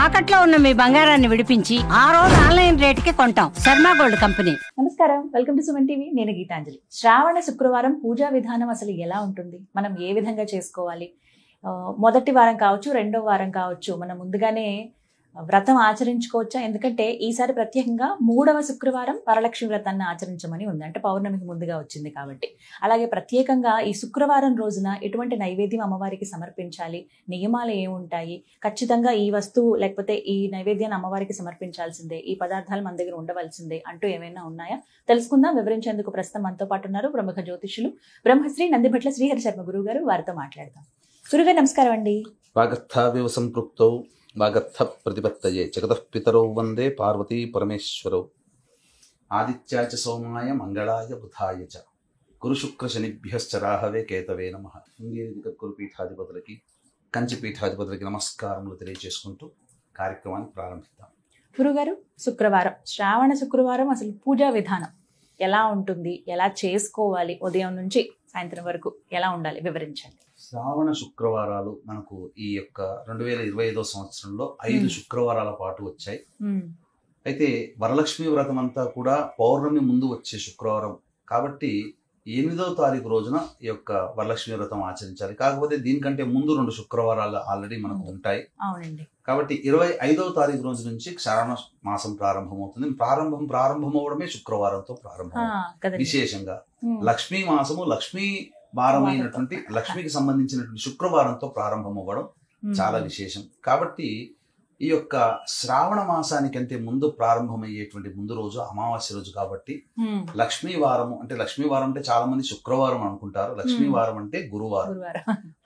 తాకట్లో ఉన్న మీ బంగారాన్ని విడిపించి ఆ రోజు ఆన్లైన్ రేటుకి కొంటాం. Sharma gold company. నమస్కారం, వెల్కమ్ టు సుమన్ టీవీ. నేను గీతాంజలి. శ్రావణ శుక్రవారం పూజా విధానం అసలు ఎలా ఉంటుంది, మనం ఏ విధంగా చేసుకోవాలి? మొదటి వారం కావచ్చు, రెండో వారం కావచ్చు, మనం ముందుగానే వ్రతం ఆచరించుకోవచ్చా? ఎందుకంటే ఈసారి ప్రత్యేకంగా 3వ శుక్రవారం వరలక్ష్మి వ్రతాన్ని ఆచరించమని ఉంది, అంటే పౌర్ణమికి ముందుగా వచ్చింది కాబట్టి. అలాగే ప్రత్యేకంగా ఈ శుక్రవారం రోజున ఎటువంటి నైవేద్యం అమ్మవారికి సమర్పించాలి, నియమాలు ఏముంటాయి, ఖచ్చితంగా ఈ వస్తువు లేకపోతే ఈ నైవేద్యాన్ని అమ్మవారికి సమర్పించాల్సిందే, ఈ పదార్థాలు మన దగ్గర ఉండవలసిందే అంటూ ఏమైనా ఉన్నాయా తెలుసుకుందాం. వివరించేందుకు ప్రస్తుతం మనతో పాటు ఉన్నారు ప్రముఖ జ్యోతిషులు బ్రహ్మశ్రీ నందిభట్ల శ్రీహరి శర్మ గురువు గారు. వారితో మాట్లాడదాం. గురుగారు నమస్కారం అండి. వాగర్థావివ సంపృక్తౌ వాగర్థ ప్రతిపత్తయే జగతః పితరౌ వందే పార్వతీ పరమేశ్వరౌ. ఆదిత్యాయ చ సోమాయ మంగళాయ బుధాయ చ గురు శుక్ర శనిభ్యశ్చ రాహవే కేతవే నమః. శృంగేరి గురు పీఠాధిపతులకి, కంచి పీఠాధిపతులకి నమస్కారములు తెలియజేసుకుంటూ కార్యక్రమాన్ని ప్రారంభిద్దాం. గురుగారు, శుక్రవారం, శ్రావణ శుక్రవారం అసలు పూజా విధానం ఎలా ఉంటుంది, ఎలా చేసుకోవాలి, ఉదయం నుంచి సాయంత్రం వరకు ఎలా ఉండాలి, వివరించండి. శ్రావణ శుక్రవారాలు మనకు ఈ యొక్క 2025 సంవత్సరంలో 5 శుక్రవారాల పాటు వచ్చాయి. అయితే వరలక్ష్మి వ్రతం అంతా కూడా పౌర్ణమి ముందు వచ్చే శుక్రవారం కాబట్టి 8వ తారీఖు రోజున ఈ యొక్క వరలక్ష్మి వ్రతం ఆచరించాలి. కాకపోతే దీనికంటే ముందు 2 శుక్రవారాలు ఆల్రెడీ మనకు ఉంటాయి. కాబట్టి 25వ తారీఖు రోజు నుంచి శ్రావణ మాసం ప్రారంభమవుతుంది. ప్రారంభమవడమే శుక్రవారంతో ప్రారంభం. విశేషంగా లక్ష్మీ మాసము, లక్ష్మీ వారమైనటువంటి లక్ష్మికి సంబంధించినటువంటి శుక్రవారంతో ప్రారంభం అవ్వడం చాలా విశేషం. కాబట్టి ఈ యొక్క శ్రావణ మాసానికంటే ముందు ప్రారంభమయ్యేటువంటి ముందు రోజు అమావాస్య రోజు కాబట్టి లక్ష్మీ వారము అంటే, లక్ష్మీ వారం అంటే చాలా మంది శుక్రవారం అనుకుంటారు, లక్ష్మీ వారం అంటే గురువారం.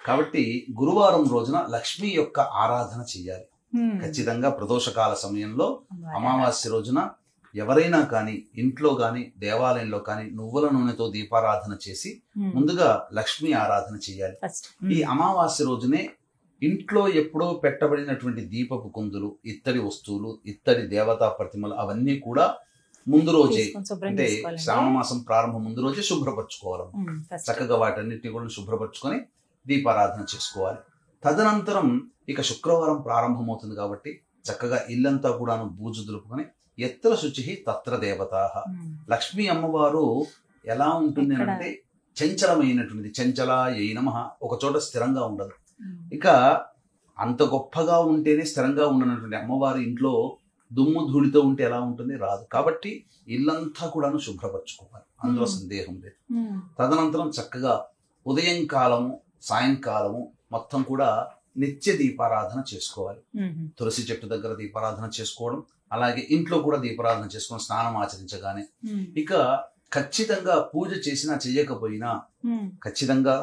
కాబట్టి గురువారం రోజున లక్ష్మీ యొక్క ఆరాధన చెయ్యాలి. ఖచ్చితంగా ప్రదోషకాల సమయంలో అమావాస్య రోజున ఎవరైనా కానీ ఇంట్లో కానీ దేవాలయంలో కానీ నువ్వుల నూనెతో దీపారాధన చేసి ముందుగా లక్ష్మీ ఆరాధన చేయాలి. ఈ అమావాస్య రోజునే ఇంట్లో ఎప్పుడో పెట్టబడినటువంటి దీపపు కుందులు, ఇత్తడి వస్తువులు, ఇత్తడి దేవతా ప్రతిమలు అవన్నీ కూడా ముందు రోజే, అంటే శ్రావణ మాసం ప్రారంభం ముందు రోజే శుభ్రపరచుకోవాలి. చక్కగా వాటన్నిటిని కూడా శుభ్రపరచుకొని దీపారాధన చేసుకోవాలి. తదనంతరం ఇక శుక్రవారం ప్రారంభమవుతుంది కాబట్టి చక్కగా ఇల్లంతా కూడాను బూజు దులుపుకొని ఎత్ర శుచి తత్ర దేవతాః. లక్ష్మీ అమ్మవారు ఎలా ఉంటుంది అంటే చంచలమైనటువంటిది. చంచలాయై నమః. ఒక చోట స్థిరంగా ఉండదు. ఇక అంత గొప్పగా ఉంటేనే స్థిరంగా ఉండనటువంటి అమ్మవారి ఇంట్లో దుమ్ము ధూళితో ఉంటే ఎలా ఉంటుంది? రాదు. కాబట్టి ఇల్లంతా కూడాను శుభ్రపరచుకోవాలి, అందులో సందేహం లేదు. తదనంతరం చక్కగా ఉదయం కాలము, సాయంకాలము మొత్తం కూడా నిత్య దీపారాధన చేసుకోవాలి. తులసి చెట్టు దగ్గర దీపారాధన చేసుకోవడం, అలాగే ఇంట్లో కూడా దీపారాధన చేసుకొని స్నానం ఆచరించగానే ఇక ఖచ్చితంగా పూజ చేసినా చెయ్యకపోయినా ఖచ్చితంగా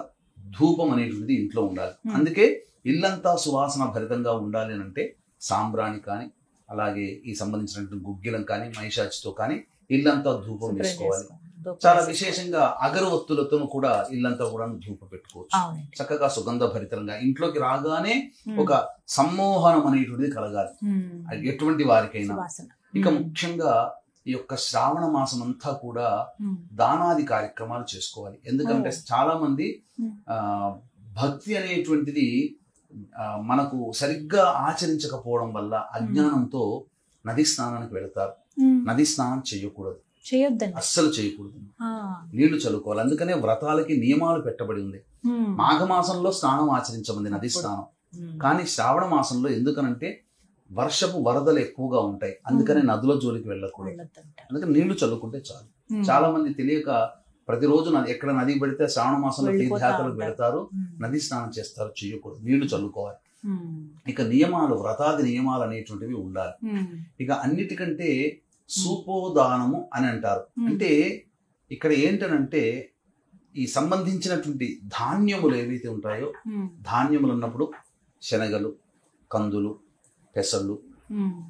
ధూపం అనేటువంటిది ఇంట్లో ఉండాలి. అందుకే ఇల్లంతా సువాసన భరితంగా ఉండాలి అని అంటే సాంబ్రాణి కానీ, అలాగే ఈ సంబంధించినటువంటి గుగ్గిలం కానీ, మైషాచితో కానీ ఇల్లంతా ధూపం వేసుకోవాలి. చాలా విశేషంగా అగరవత్తులతో కూడా ఇల్లంతా కూడా ధూపం పెట్టుకోవచ్చు. చక్కగా సుగంధ భరితంగా ఇంట్లోకి రాగానే ఒక సమ్మోహనం అనేటువంటిది కలగాలి ఎటువంటి వారికైనా. ఇక ముఖ్యంగా ఈ యొక్క శ్రావణ మాసం అంతా కూడా దానాది కార్యక్రమాలు చేసుకోవాలి. ఎందుకంటే చాలా మంది భక్తి అనేటువంటిది మనకు సరిగ్గా ఆచరించకపోవడం వల్ల అజ్ఞానంతో నది స్నానానికి వెళతారు. నది స్నానం చేయకూడదు, అస్సలు చేయకూడదు. నీళ్లు చల్లుకోవాలి. అందుకనే వ్రతాలకి నియమాలు పెట్టబడి ఉంది. మాఘమాసంలో స్నానం ఆచరించమంది, నది స్నానం. కానీ శ్రావణ మాసంలో ఎందుకనంటే వర్షపు వరదలు ఎక్కువగా ఉంటాయి, అందుకనే నదుల జోలికి వెళ్ళకూడదు. అందుకని నీళ్లు చల్లుకుంటే చాలు. చాలా మంది తెలియక ప్రతిరోజు ఎక్కడ నది పడితే శ్రావణ మాసంలో తీర్థయాత్రలకు వెళతారు, నది స్నానం చేస్తారు. చేయకూడదు, నీళ్లు చల్లుకోవాలి. ఇక నియమాలు, వ్రతాది నియమాలు అనేటువంటివి ఉండాలి. ఇక అన్నిటికంటే సూపోదానము అని అంటారు. అంటే ఇక్కడ ఏంటనంటే ఈ సంబంధించినటువంటి ధాన్యములు ఏవైతే ఉంటాయో, ధాన్యములు అన్నప్పుడు శనగలు, కందులు, పెసళ్ళు,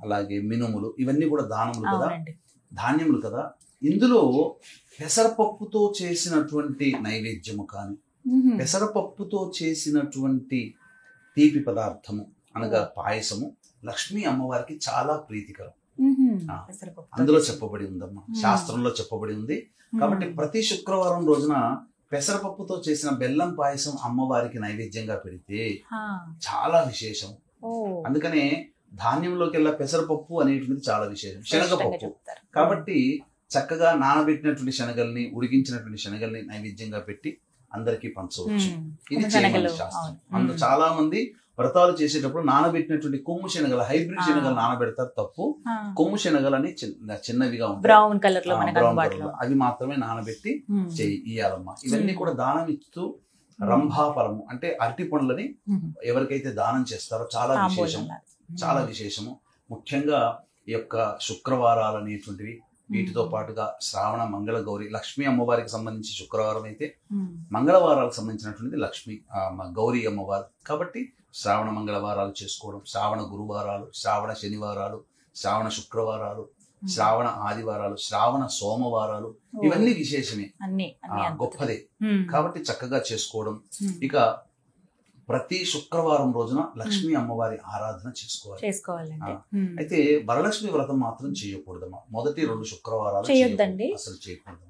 అలాగే మినుములు, ఇవన్నీ కూడా దానములు కదా, ధాన్యములు కదా. ఇందులో పెసరపప్పుతో చేసినటువంటి నైవేద్యము కానీ, పెసరపప్పుతో చేసినటువంటి తీపి పదార్థము అనగా పాయసము లక్ష్మీ అమ్మవారికి చాలా ప్రీతికరం. అందులో చెప్పబడి ఉందమ్మా, శాస్త్రంలో చెప్పబడి ఉంది. కాబట్టి ప్రతి శుక్రవారం రోజున పెసరపప్పుతో చేసిన బెల్లం పాయసం అమ్మవారికి నైవేద్యంగా పెడితే చాలా విశేషం. అందుకనే ధాన్యంలోకి వెళ్ళే పెసరపప్పు అనేటువంటిది చాలా విశేషం, శనగపప్పు. చెప్తారు. కాబట్టి చక్కగా నానబెట్టినటువంటి శనగల్ని, ఉడికించినటువంటి శనగల్ని నైవేద్యంగా పెట్టి అందరికీ పంచవచ్చు. ఇది చేయమని శాస్త్రం. అందులో చాలా మంది వ్రతాలు చేసేటప్పుడు నానబెట్టినటువంటి కొమ్ము శనగలు, హైబ్రిడ్ శనగలు నానబెడతారు, తప్పు. కొమ్ము శనగలు అని చిన్నవిగా ఉంటాయి, బ్రౌన్ కలర్ లో అవి మాత్రమే నానబెట్టి ఇయ్యాలమ్మా. ఇవన్నీ కూడా దానం ఇస్తూ రంభాఫలము అంటే అరటి పండ్లని ఎవరికైతే దానం చేస్తారో చాలా విశేషము, చాలా విశేషము. ముఖ్యంగా ఈ యొక్క శుక్రవారాలు అనేటువంటివి, వీటితో పాటుగా శ్రావణ మంగళ గౌరి, లక్ష్మీ అమ్మవారికి సంబంధించి శుక్రవారం అయితే, మంగళవారాలకు సంబంధించినటువంటిది లక్ష్మీ గౌరీ అమ్మవారు. కాబట్టి శ్రావణ మంగళవారాలు చేసుకోవడం, శ్రావణ గురువారాలు, శ్రావణ శనివారాలు, శ్రావణ శుక్రవారాలు, శ్రావణ ఆదివారాలు, శ్రావణ సోమవారాలు, ఇవన్నీ విశేషమే, గొప్పదే. కాబట్టి చక్కగా చేసుకోవడం. ఇక ప్రతి శుక్రవారం రోజున లక్ష్మీ అమ్మవారి ఆరాధన చేసుకోవాలి. అయితే వరలక్ష్మి వ్రతం మాత్రం చేయకూడదమ్మా. మొదటి 2 శుక్రవారాలు చేయొద్దండి, అసలు చేయకూడదు.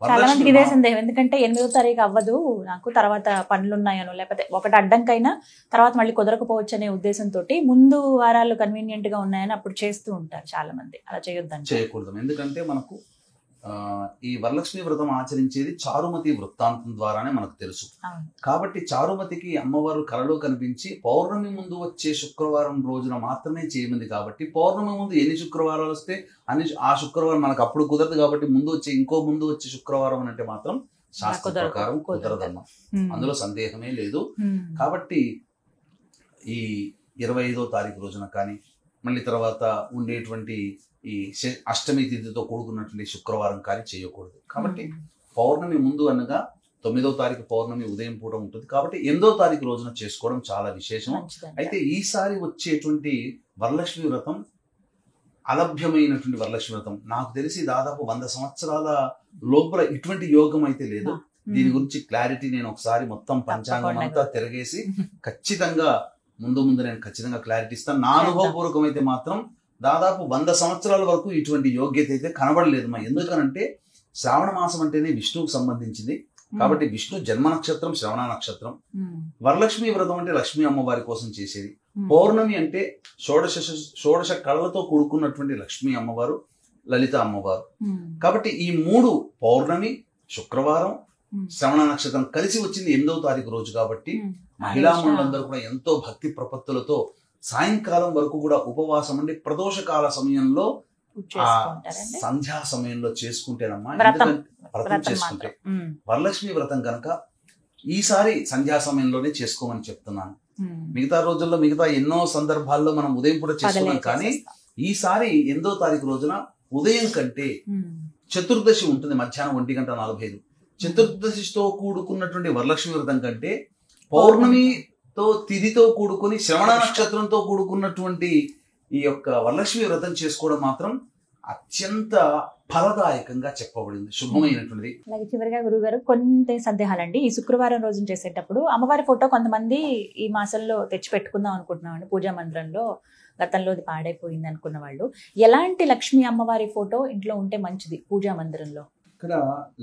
చాలా మందికి ఇదే సందేహం, ఎందుకంటే 8వ తారీఖు అవ్వదు నాకు, తర్వాత పనులు ఉన్నాయనో లేకపోతే ఒకటి అడ్డంకైనా తర్వాత మళ్ళీ కుదరకపోవచ్చు అనే ఉద్దేశంతో ముందు వారాలు కన్వీనియంట్ గా ఉన్నాయని అప్పుడు చేస్తూ ఉంటారు చాలా మంది. అలా చేయొద్దండి, చేయకూడదు. ఎందుకంటే మనకు ఈ వరలక్ష్మి వ్రతం ఆచరించేది చారుమతి వృత్తాంతం ద్వారానే మనకు తెలుసు. కాబట్టి చారుమతికి అమ్మవారు కలలో కనిపించి పౌర్ణమి ముందు వచ్చే శుక్రవారం రోజున మాత్రమే చేయమంది. కాబట్టి పౌర్ణమి ముందు ఎన్ని శుక్రవారాలు వస్తే ఆ శుక్రవారం మనకు అప్పుడు కుదరదు. కాబట్టి ముందు వచ్చే శుక్రవారం అంటే మాత్రం శాస్త్ర ప్రకారం కుదరదమ్మా, అందులో సందేహమే లేదు. కాబట్టి ఈ 25వ తారీఖు రోజున కానీ, మళ్ళీ తర్వాత ఉండేటువంటి ఈ అష్టమి తిథితో కూడుకున్నటువంటి శుక్రవారం కానీ చేయకూడదు. కాబట్టి పౌర్ణమి ముందు అనగా 9వ తారీఖు పౌర్ణమి ఉదయం పూట ఉంటుంది. కాబట్టి 8వ తారీఖు రోజున చేసుకోవడం చాలా విశేషం. అయితే ఈసారి వచ్చేటువంటి వరలక్ష్మి వ్రతం అలభ్యమైనటువంటి వరలక్ష్మి వ్రతం, నాకు తెలిసి దాదాపు 100 సంవత్సరాల లోపల ఇటువంటి యోగం అయితే లేదు. దీని గురించి క్లారిటీ నేను ఒకసారి మొత్తం పంచాంగం అంతా తిరగేసి ఖచ్చితంగా ముందు నేను ఖచ్చితంగా క్లారిటీ ఇస్తాను. నా అనుభవపూర్వకం అయితే మాత్రం దాదాపు 100 సంవత్సరాల వరకు ఇటువంటి యోగ్యత అయితే కనబడలేదు మా. ఎందుకనంటే శ్రావణ మాసం అంటేనే విష్ణువుకు సంబంధించింది. కాబట్టి విష్ణు జన్మ నక్షత్రం శ్రవణ నక్షత్రం. వరలక్ష్మి వ్రతం అంటే లక్ష్మీ అమ్మవారి కోసం చేసేది. పౌర్ణమి అంటే షోడశ కళలతో కూడుకున్నటువంటి లక్ష్మీ అమ్మవారు, లలిత అమ్మవారు. కాబట్టి ఈ 3 పౌర్ణమి, శుక్రవారం, శ్రవణ నక్షత్రం కలిసి వచ్చింది 8వ తారీఖు రోజు. కాబట్టి మహిళామణులందరూ కూడా ఎంతో భక్తి ప్రపత్తులతో సాయంకాలం వరకు కూడా ఉపవాసం ఉండి ప్రదోషకాల సమయంలో సంధ్యా సమయంలో చేసుకుంటేనమ్మా, వ్రతం చేసుకుంటే వరలక్ష్మి వ్రతం కనుక ఈసారి సంధ్యా సమయంలోనే చేసుకోమని చెప్తున్నాను. మిగతా రోజుల్లో మిగతా ఎన్నో సందర్భాల్లో మనం ఉదయం పూట చేసుకున్నాం. కానీ ఈసారి 8వ తారీఖు రోజున ఉదయం కంటే చతుర్దశి ఉంటుంది, మధ్యాహ్నం 1:45. చతుర్దశితో కూడుకున్నటువంటి వరలక్ష్మి వ్రతం కంటే పౌర్ణమితో తిథితో కూడుకుని శ్రవణ నక్షత్రంతో కూడుకున్నటువంటి ఈ యొక్క వరలక్ష్మి వ్రతం చేసుకోవడం మాత్రం అత్యంత ఫలదాయకంగా చెప్పబడింది, శుభమైనటువంటిది. అలాగే చివరిగా గురుగారు కొన్ని సందేహాలండి. ఈ శుక్రవారం రోజున చేసేటప్పుడు అమ్మవారి ఫోటో కొంతమంది ఈ మాసంలో తెచ్చి పెట్టుకుందాం అనుకుంటున్నామండి పూజా మందిరంలో, గతంలో అది పాడైపోయింది అనుకున్న వాళ్ళు, ఎలాంటి లక్ష్మీ అమ్మవారి ఫోటో ఇంట్లో ఉంటే మంచిది పూజా మందిరంలో? ఇక్కడ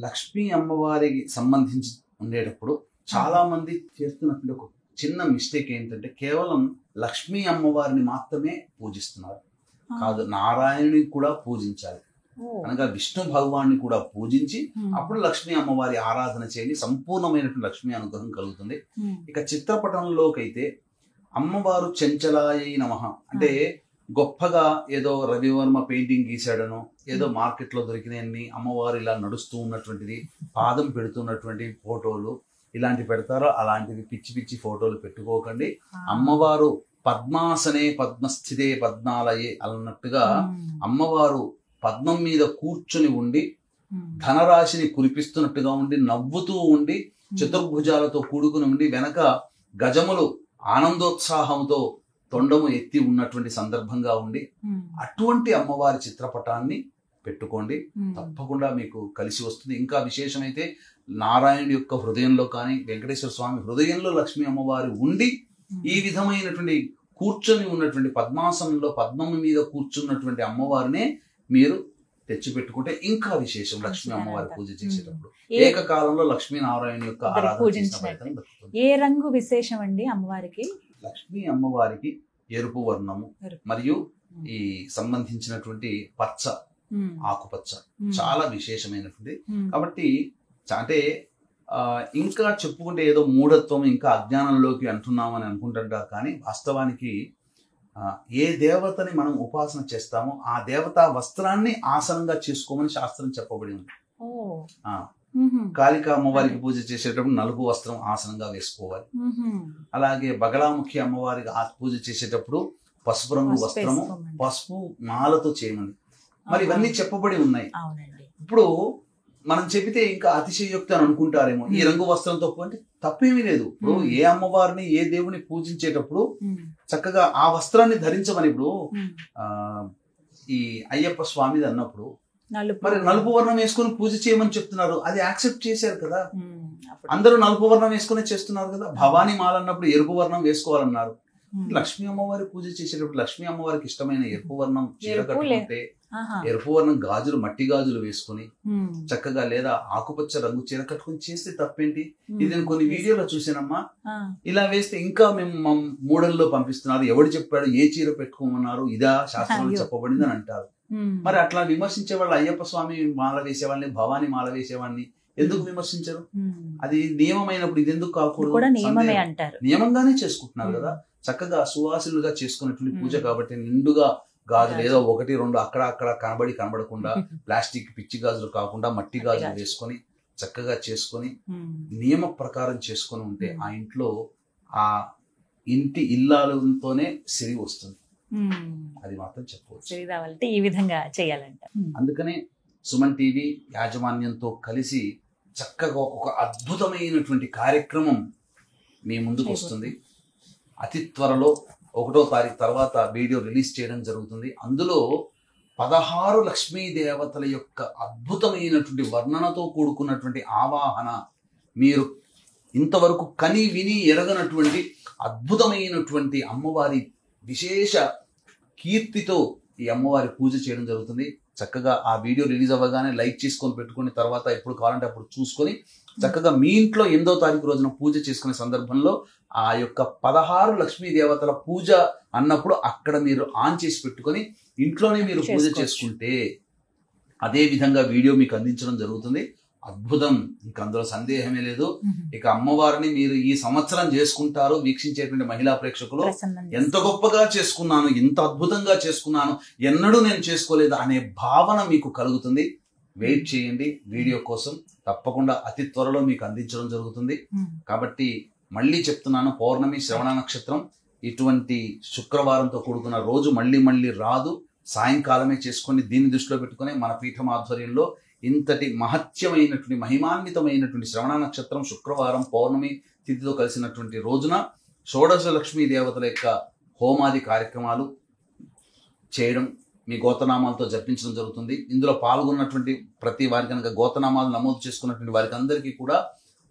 లక్ష్మీ అమ్మవారికి సంబంధించి ఉండేటప్పుడు చాలా మంది చేస్తున్నటువంటి ఒక చిన్న మిస్టేక్ ఏంటంటే కేవలం లక్ష్మీ అమ్మవారిని మాత్రమే పూజిస్తున్నారు. కాదు, నారాయణుని కూడా పూజించాలి. అనగా విష్ణు భగవాన్ని కూడా పూజించి అప్పుడు లక్ష్మీ అమ్మవారి ఆరాధన చేయండి, సంపూర్ణమైనటువంటి లక్ష్మీ అనుగ్రహం కలుగుతుంది. ఇక చిత్రపటంలోకి అయితే అమ్మవారు చెంచలాయై నమః అంటే గొప్పగా ఏదో రవివర్మ పెయింటింగ్ గీసాడనో, ఏదో మార్కెట్లో దొరికినన్ని అమ్మవారు ఇలా నడుస్తూ ఉన్నటువంటిది, పాదం పెడుతున్నటువంటి ఫోటోలు ఇలాంటి పెడతారో అలాంటివి పిచ్చి పిచ్చి ఫోటోలు పెట్టుకోకండి. అమ్మవారు పద్మాసనే పద్మస్థితే పద్మాలయే అన్నట్టుగా అమ్మవారు పద్మం మీద కూర్చుని ఉండి ధనరాశిని కురిపిస్తున్నట్టుగా ఉండి, నవ్వుతూ ఉండి, చతుర్భుజాలతో కూడుకుని ఉండి, వెనక గజములు ఆనందోత్సాహంతో తొండము ఎత్తి ఉన్నటువంటి సందర్భంగా ఉండి అటువంటి అమ్మవారి చిత్రపటాన్ని పెట్టుకోండి, తప్పకుండా మీకు కలిసి వస్తుంది. ఇంకా విశేషమైతే నారాయణుడి యొక్క హృదయంలో కానీ వెంకటేశ్వర స్వామి హృదయంలో లక్ష్మీ అమ్మవారి ఉండి ఈ విధమైనటువంటి కూర్చొని ఉన్నటువంటి పద్మాసనంలో పద్మము మీద కూర్చున్నటువంటి అమ్మవారినే మీరు తెచ్చి పెట్టుకుంటే ఇంకా విశేషం. లక్ష్మీ అమ్మవారి పూజ చేసేటప్పుడు ఏకకాలంలో లక్ష్మీనారాయణ యొక్క ఆరాధన. ఏ రంగు విశేషం అండి అమ్మవారికి? లక్ష్మీ అమ్మవారికి ఎరుపు వర్ణము మరియు ఈ సంబంధించినటువంటి పచ్చ, ఆకుపచ్చ చాలా విశేషమైనటువంటి. కాబట్టి అంటే ఇంకా చెప్పుకుంటే ఏదో మూఢత్వం, ఇంకా అజ్ఞానంలోకి అంటున్నామని అనుకుంటుంటారు. కానీ వాస్తవానికి ఏ దేవతని మనం ఉపాసన చేస్తామో ఆ దేవతా వస్త్రాన్ని ఆసనంగా చేసుకోమని శాస్త్రం చెప్పబడి ఉంది. కాళికా అమ్మవారికి పూజ చేసేటప్పుడు నలుపు వస్త్రం ఆసనంగా వేసుకోవాలి. అలాగే బగలాముఖి అమ్మవారికి పూజ చేసేటప్పుడు పసుపు రంగు వస్త్రము, పసుపు మాలతో చేయమని మరి ఇవన్నీ చెప్పబడి ఉన్నాయి. ఇప్పుడు మనం చెబితే ఇంకా అతిశయోక్తి అని అనుకుంటారేమో, ఈ రంగు వస్త్రంతో అంటే తప్పేమీ లేదు. ఇప్పుడు ఏ అమ్మవారిని ఏ దేవుని పూజించేటప్పుడు చక్కగా ఆ వస్త్రాన్ని ధరించమని. ఇప్పుడు ఈ అయ్యప్ప స్వామిది అన్నప్పుడు మరి నలుపు వర్ణం వేసుకుని పూజ చేయమని చెప్తున్నారు. అది యాక్సెప్ట్ చేశారు కదా, అందరూ నలుపు వర్ణం వేసుకునే చేస్తున్నారు కదా. భవానీ మాల అన్నప్పుడు ఎరుపు వర్ణం వేసుకోవాలన్నారు. లక్ష్మీ అమ్మవారి పూజ చేసేటప్పుడు లక్ష్మీ అమ్మవారికి ఇష్టమైన ఎరుపు వర్ణం చీర కట్టుకుంటే, ఎరుపు వర్ణం గాజులు, మట్టి గాజులు వేసుకుని చక్కగా, లేదా ఆకుపచ్చ రంగు చీర కట్టుకుని చేస్తే తప్పేంటి? ఇది నేను కొన్ని వీడియోలో చూసానమ్మా. ఇలా వేస్తే ఇంకా మేము మూడల్లో పంపిస్తున్నారు, ఎవడు చెప్పాడు, ఏ చీర పెట్టుకోమన్నారు, ఇదా శాస్త్రంలో చెప్పబడింది అని అంటారు. మరి అట్లా విమర్శించే వాళ్ళు అయ్యప్ప స్వామి మాల వేసేవాళ్ళని, భవానీ మాల వేసేవాడిని ఎందుకు విమర్శించరు? అది నియమమైనప్పుడు ఇది ఎందుకు కాకూడదు? నియమంగానే చేసుకుంటున్నారు కదా. చక్కగా సువాసులుగా చేసుకున్నటువంటి పూజ కాబట్టి నిండుగా గాజులు ఏదో ఒకటి రెండు అక్కడ అక్కడ కనబడకుండా ప్లాస్టిక్ పిచ్చి గాజులు కాకుండా మట్టి గాజులు వేసుకొని చక్కగా చేసుకొని నియమ ప్రకారం చేసుకొని ఉంటే ఆ ఇంట్లో ఆ ఇంటి ఇల్లాలతోనే సిరి వస్తుంది. అది మాత్రం చెప్పవచ్చు. ఈ విధంగా చేయాలంట. అందుకనే సుమన్ టీవీ యాజమాన్యంతో కలిసి చక్కగా ఒక అద్భుతమైనటువంటి కార్యక్రమం మీ ముందుకు వస్తుంది. అతి త్వరలో 1వ తారీఖు తర్వాత వీడియో రిలీజ్ చేయడం జరుగుతుంది. అందులో 16 లక్ష్మీ దేవతల యొక్క అద్భుతమైనటువంటి వర్ణనతో కూడుకున్నటువంటి ఆవాహన, మీరు ఇంతవరకు కని విని ఎరగనటువంటి అద్భుతమైనటువంటి అమ్మవారి విశేష కీర్తితో ఈ అమ్మవారి పూజ చేయడం జరుగుతుంది. చక్కగా ఆ వీడియో రిలీజ్ అవ్వగానే లైక్ చేసుకొని పెట్టుకుని తర్వాత ఎప్పుడు కావాలంటే అప్పుడు చూసుకొని చక్కగా మీ ఇంట్లో 8వ తారీఖు రోజున పూజ చేసుకునే సందర్భంలో ఆ యొక్క 16 లక్ష్మీ దేవతల పూజ అన్నప్పుడు అక్కడ మీరు ఆన్ చేసి పెట్టుకొని ఇంట్లోనే మీరు పూజ చేసుకుంటే అదే విధంగా వీడియో మీకు అందించడం జరుగుతుంది. అద్భుతం, ఇంక అందులో సందేహమే లేదు. ఇక అమ్మవారిని మీరు ఈ సంవత్సరం చేసుకుంటారు. వీక్షించేటువంటి మహిళా ప్రేక్షకులు ఎంత గొప్పగా చేసుకున్నాను, ఎంత అద్భుతంగా చేసుకున్నాను, ఎన్నడూ నేను చేసుకోలేదు అనే భావన మీకు కలుగుతుంది. వెయిట్ చేయండి, వీడియో కోసం తప్పకుండా అతి త్వరలో మీకు అందించడం జరుగుతుంది. కాబట్టి మళ్ళీ చెప్తున్నాను, పౌర్ణమి శ్రవణ నక్షత్రం ఇటువంటి శుక్రవారంతో కూడుకున్న రోజు మళ్ళీ మళ్ళీ రాదు. సాయంకాలమే చేసుకొని దీన్ని దృష్టిలో పెట్టుకుని మన పీఠం ఆధ్వర్యంలో ఇంతటి మహత్యమైనటువంటి మహిమాన్వితమైనటువంటి శ్రవణ నక్షత్రం శుక్రవారం పౌర్ణమి తిథితో కలిసినటువంటి రోజున షోడశ లక్ష్మీ దేవతల యొక్క హోమాది కార్యక్రమాలు చేయడం, మీ గోతనామాలతో జపించడం జరుగుతుంది. ఇందులో పాల్గొన్నటువంటి ప్రతి వారికి కనుక గోతనామాలు నమోదు చేసుకున్నటువంటి వారికి అందరికీ కూడా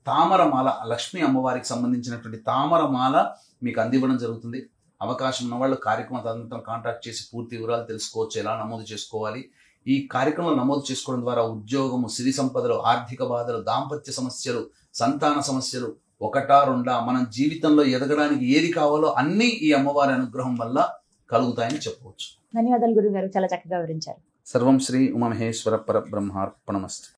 తామరమాల, లక్ష్మీ అమ్మవారికి సంబంధించినటువంటి తామరమాల మీకు అందివ్వడం జరుగుతుంది. అవకాశం ఉన్న వాళ్ళు కార్యక్రమం తదనంతరం కాంటాక్ట్ చేసి పూర్తి వివరాలు తెలుసుకోవచ్చు, ఎలా నమోదు చేసుకోవాలి. ఈ కార్యక్రమంలో నమోదు చేసుకోవడం ద్వారా ఉద్యోగము, సిరి సంపదలు, ఆర్థిక బాధలు, దాంపత్య సమస్యలు, సంతాన సమస్యలు ఒకటా రెండా మన జీవితంలో ఎదగడానికి ఏది కావాలో అన్నీ ఈ అమ్మవారి అనుగ్రహం వల్ల కలుగుతాయని చెప్పవచ్చు. ధన్యవాదాలు గురుగారు, చాలా చక్కగా వివరించారు. సర్వం శ్రీ ఉమామహేశ్వర పరబ్రహ్మార్పణమస్తు.